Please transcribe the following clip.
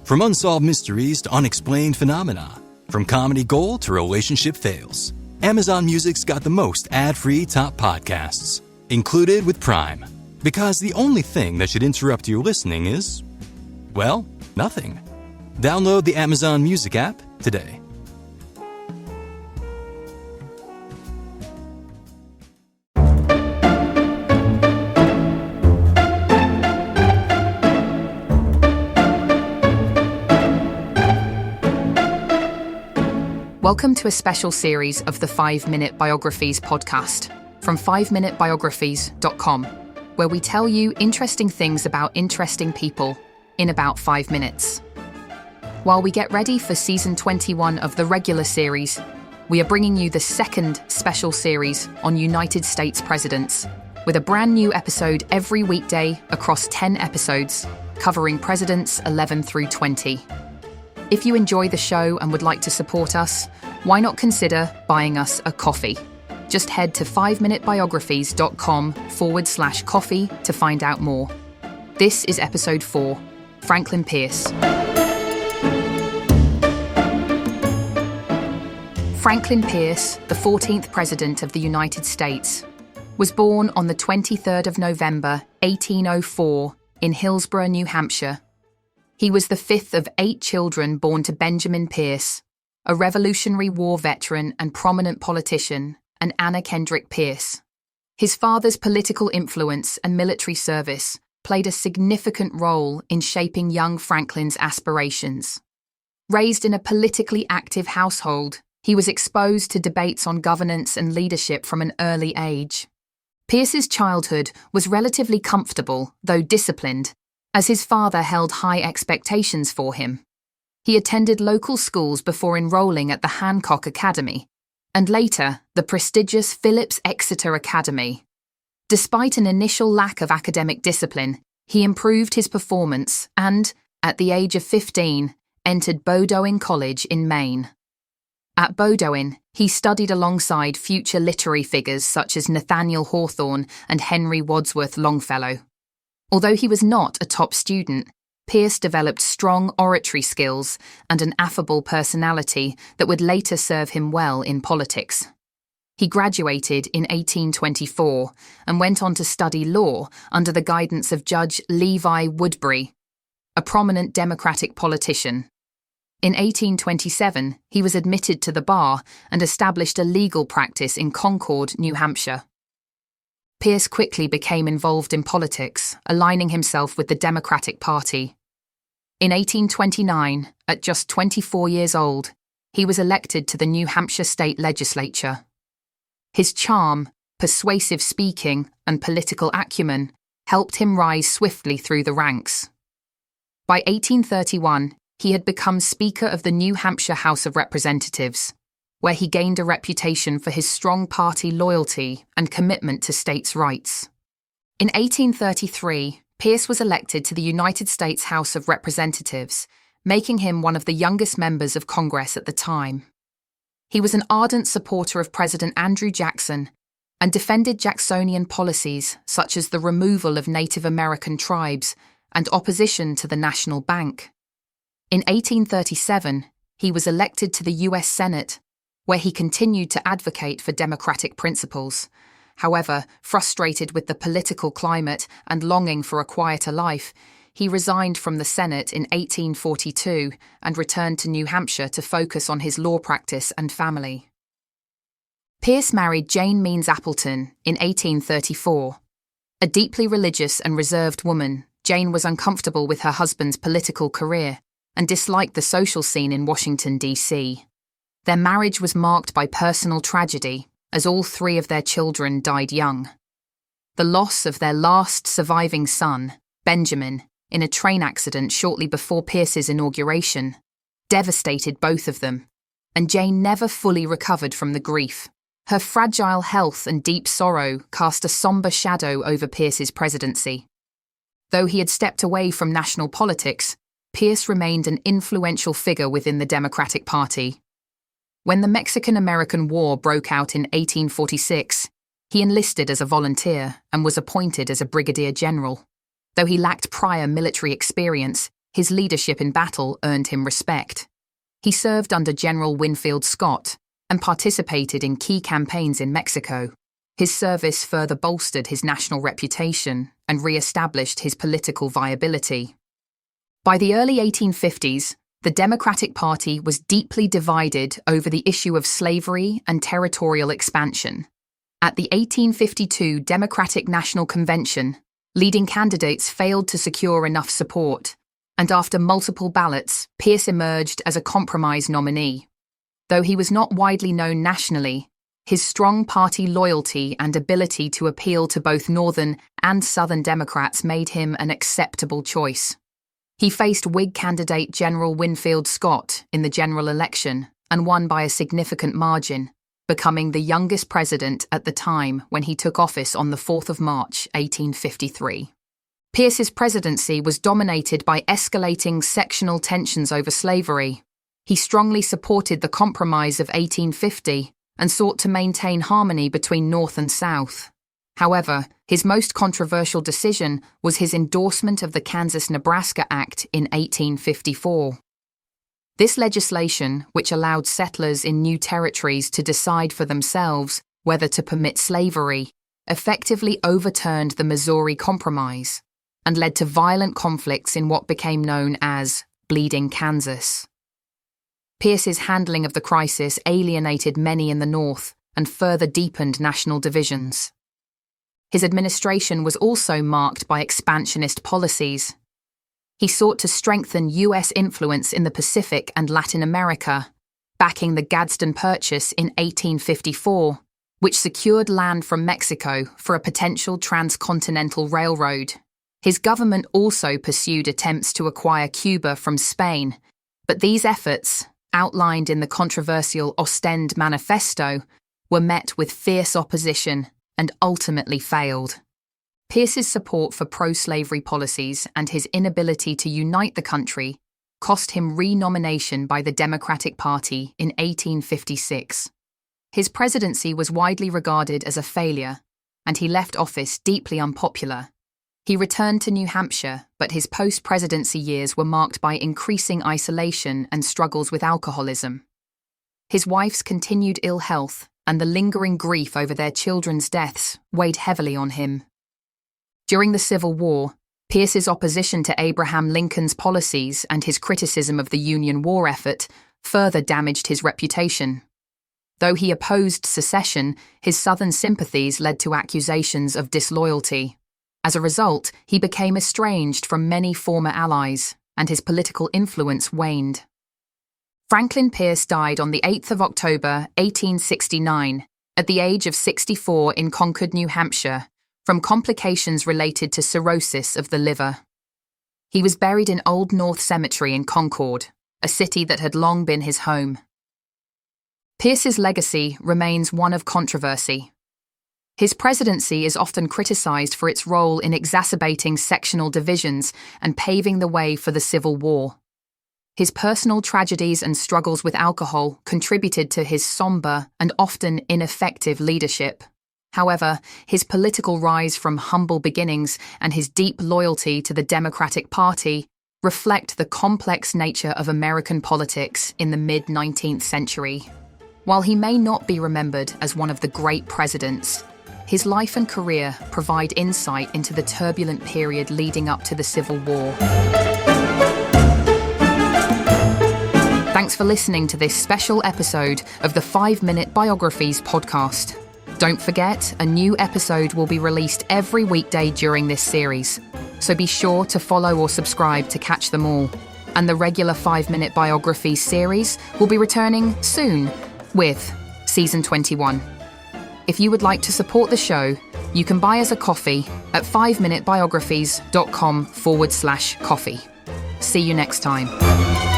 From unsolved mysteries to unexplained phenomena, from comedy gold to relationship fails, Amazon Music's got the most ad-free top podcasts, included with Prime. Because the only thing that should interrupt your listening is, well, nothing. Download the Amazon Music app today. Welcome to a special series of the 5-Minute Biographies podcast from 5minutebiographies.com, where we tell you interesting things about interesting people in about 5 minutes. While we get ready for season 21 of the regular series, we are bringing you the second special series on United States presidents, with a brand new episode every weekday across 10 episodes, covering presidents 11 through 20. If you enjoy the show and would like to support us, why not consider buying us a coffee? Just head to 5minutebiographies.com/coffee to find out more. This is episode 4, Franklin Pierce. Franklin Pierce, the 14th President of the United States, was born on the 23rd of November, 1804, in Hillsborough, New Hampshire. He was the 5th of 8 children born to Benjamin Pierce, a Revolutionary War veteran and prominent politician, and Anna Kendrick Pierce. His father's political influence and military service played a significant role in shaping young Franklin's aspirations. Raised in a politically active household, he was exposed to debates on governance and leadership from an early age. Pierce's childhood was relatively comfortable, though disciplined, as his father held high expectations for him. He attended local schools before enrolling at the Hancock Academy, and later the prestigious Phillips Exeter Academy. Despite an initial lack of academic discipline, he improved his performance and, at the age of 15, entered Bowdoin College in Maine. At Bowdoin, he studied alongside future literary figures such as Nathaniel Hawthorne and Henry Wadsworth Longfellow. Although he was not a top student, Pierce developed strong oratory skills and an affable personality that would later serve him well in politics. He graduated in 1824 and went on to study law under the guidance of Judge Levi Woodbury, a prominent Democratic politician. In 1827, he was admitted to the bar and established a legal practice in Concord, New Hampshire. Pierce quickly became involved in politics, aligning himself with the Democratic Party. In 1829, at just 24 years old, he was elected to the New Hampshire state legislature. His charm, persuasive speaking, and political acumen helped him rise swiftly through the ranks. By 1831, he had become Speaker of the New Hampshire House of Representatives, where he gained a reputation for his strong party loyalty and commitment to states' rights. In 1833, Pierce was elected to the United States House of Representatives, making him one of the youngest members of Congress at the time. He was an ardent supporter of President Andrew Jackson and defended Jacksonian policies such as the removal of Native American tribes and opposition to the National Bank. In 1837, he was elected to the U.S. Senate, where he continued to advocate for democratic principles. However, frustrated with the political climate and longing for a quieter life, he resigned from the Senate in 1842 and returned to New Hampshire to focus on his law practice and family. Pierce married Jane Means Appleton in 1834. A deeply religious and reserved woman, Jane was uncomfortable with her husband's political career and disliked the social scene in Washington, D.C. Their marriage was marked by personal tragedy, as all 3 of their children died young. The loss of their last surviving son, Benjamin, in a train accident shortly before Pierce's inauguration, devastated both of them, and Jane never fully recovered from the grief. Her fragile health and deep sorrow cast a somber shadow over Pierce's presidency. Though he had stepped away from national politics, Pierce remained an influential figure within the Democratic Party. When the Mexican-American War broke out in 1846, he enlisted as a volunteer and was appointed as a brigadier general. Though he lacked prior military experience, His leadership in battle earned him respect. He served under General Winfield Scott and participated in key campaigns in Mexico. His service further bolstered his national reputation and re-established his political viability. By the early 1850s, the Democratic Party was deeply divided over the issue of slavery and territorial expansion. At the 1852 Democratic National Convention, leading candidates failed to secure enough support, and after multiple ballots, Pierce emerged as a compromise nominee. Though he was not widely known nationally, his strong party loyalty and ability to appeal to both Northern and Southern Democrats made him an acceptable choice. He faced Whig candidate General Winfield Scott in the general election and won by a significant margin, becoming the youngest president at the time when he took office on the 4th of March, 1853. Pierce's presidency was dominated by escalating sectional tensions over slavery. He strongly supported the Compromise of 1850 and sought to maintain harmony between North and South. However, his most controversial decision was his endorsement of the Kansas-Nebraska Act in 1854. This legislation, which allowed settlers in new territories to decide for themselves whether to permit slavery, effectively overturned the Missouri Compromise and led to violent conflicts in what became known as Bleeding Kansas. Pierce's handling of the crisis alienated many in the North and further deepened national divisions. His administration was also marked by expansionist policies. He sought to strengthen U.S. influence in the Pacific and Latin America, backing the Gadsden Purchase in 1854, which secured land from Mexico for a potential transcontinental railroad. His government also pursued attempts to acquire Cuba from Spain, but these efforts, outlined in the controversial Ostend Manifesto, were met with fierce opposition and ultimately failed. Pierce's support for pro-slavery policies and his inability to unite the country cost him re-nomination by the Democratic Party in 1856. His presidency was widely regarded as a failure, and he left office deeply unpopular. He returned to New Hampshire, but his post-presidency years were marked by increasing isolation and struggles with alcoholism. His wife's continued ill health and the lingering grief over their children's deaths weighed heavily on him. During the Civil War, Pierce's opposition to Abraham Lincoln's policies and his criticism of the Union war effort further damaged his reputation. Though he opposed secession, his Southern sympathies led to accusations of disloyalty. As a result, he became estranged from many former allies, and his political influence waned. Franklin Pierce died on the 8th of October, 1869, at the age of 64 in Concord, New Hampshire, from complications related to cirrhosis of the liver. He was buried in Old North Cemetery in Concord, a city that had long been his home. Pierce's legacy remains one of controversy. His presidency is often criticized for its role in exacerbating sectional divisions and paving the way for the Civil War. His personal tragedies and struggles with alcohol contributed to his somber and often ineffective leadership. However, his political rise from humble beginnings and his deep loyalty to the Democratic Party reflect the complex nature of American politics in the mid-19th century. While he may not be remembered as one of the great presidents, his life and career provide insight into the turbulent period leading up to the Civil War. Thanks for listening to this special episode of the 5-Minute Biographies podcast. Don't forget, a new episode will be released every weekday during this series, so be sure to follow or subscribe to catch them all. And the regular 5-Minute Biographies series will be returning soon with Season 21. If you would like to support the show, you can buy us a coffee at 5minutebiographies.com/coffee. See you next time.